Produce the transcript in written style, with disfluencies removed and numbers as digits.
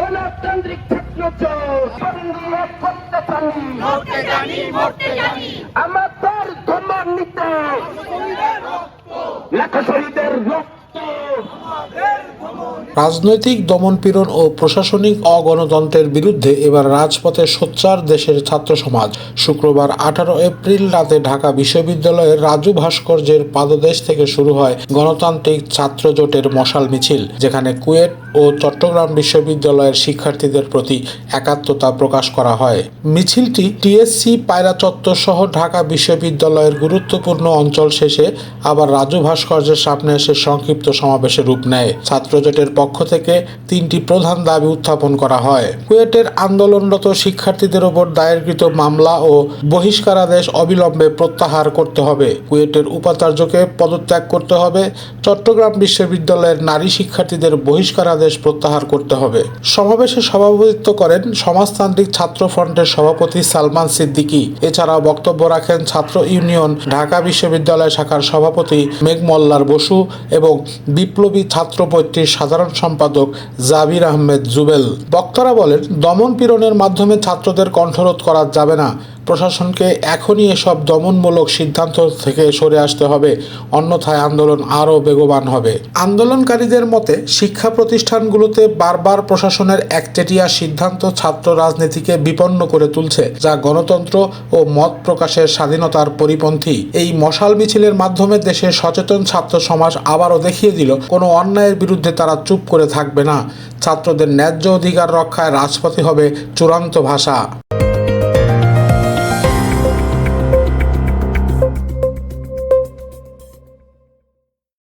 গণতান্ত্রিক ছাত্র আমাদের ধর্ম নিতে লাখো শহীদের রক্ত। রাজনৈতিক দমনপীড়ন ও প্রশাসনিক অগণতন্ত্রের বিরুদ্ধে এবার রাজপথে সোচ্চার দেশের ছাত্র সমাজ। শুক্রবার 18 এপ্রিল রাতে ঢাকা বিশ্ববিদ্যালয়ের রাজু ভাস্কর্যের পাদদেশ থেকে শুরু হয় গণতান্ত্রিক ছাত্র জোটের মশাল মিছিল, যেখানে কুয়েট ও চট্টগ্রাম বিশ্ববিদ্যালয়ের শিক্ষার্থীদের প্রতি একাত্মতা প্রকাশ করা হয়। মিছিলটি টিএসসি, পায়রা চত্বর সহ ঢাকা বিশ্ববিদ্যালয়ের গুরুত্বপূর্ণ অঞ্চল শেষে আবার রাজু ভাস্কর্যের সামনে এসে সংক্ষিপ্ত সমাবেশে রূপ নেয়। ছাত্রজোটের পক্ষ থেকে 3টি প্রধান দাবি উত্থাপন করা হয়। কুয়েটের আন্দোলনরত শিক্ষার্থীদের ওপর দায়েরকৃত মামলা ও বহিষ্কারাদেশ অবিলম্বে প্রত্যাহার করতে হবে। কুয়েটের উপাচার্যকে পদত্যাগ করতে হবে। চট্টগ্রাম বিশ্ববিদ্যালয়ের নারী শিক্ষার্থীদের বহিষ্কারাদেশ প্রত্যাহার করতে হবে। সমাবেশে সভাপতিত্ব করেন সমাজতান্ত্রিক ছাত্র ফ্রন্টের সভাপতি সালমান সিদ্দিকী। এছাড়াও বক্তব্য রাখেন ছাত্র ইউনিয়ন ঢাকা বিশ্ববিদ্যালয় শাখার সভাপতি মেঘমল্লার বসু এবং বিপ্লবী ছাত্র পৈত্রীর সাধারণ সম্পাদক জাবির আহমেদ জুবেল। বক্তারা বলেন, দমন পীড়নের মাধ্যমে ছাত্রদের কণ্ঠরোধ করা যাবে না। প্রশাসনকে এখনই এসব দমনমূলক সিদ্ধান্ত থেকে সরে আসতে হবে, অন্যথায় আন্দোলন আরও বেগবান হবে। আন্দোলনকারীদের মতে, শিক্ষা প্রতিষ্ঠানগুলোতে বারবার প্রশাসনের একচেটিয়া সিদ্ধান্ত ছাত্র রাজনীতিকে বিপন্ন করে তুলছে, যা গণতন্ত্র ও মত প্রকাশের স্বাধীনতার পরিপন্থী। এই মশাল মিছিলের মাধ্যমে দেশের সচেতন ছাত্র সমাজ আবারও দেখিয়ে দিল, কোনো অন্যায়ের বিরুদ্ধে তারা চুপ করে থাকবে না। ছাত্রদের ন্যায্য অধিকার রক্ষায় রাজপথে হবে চূড়ান্ত ভাষা।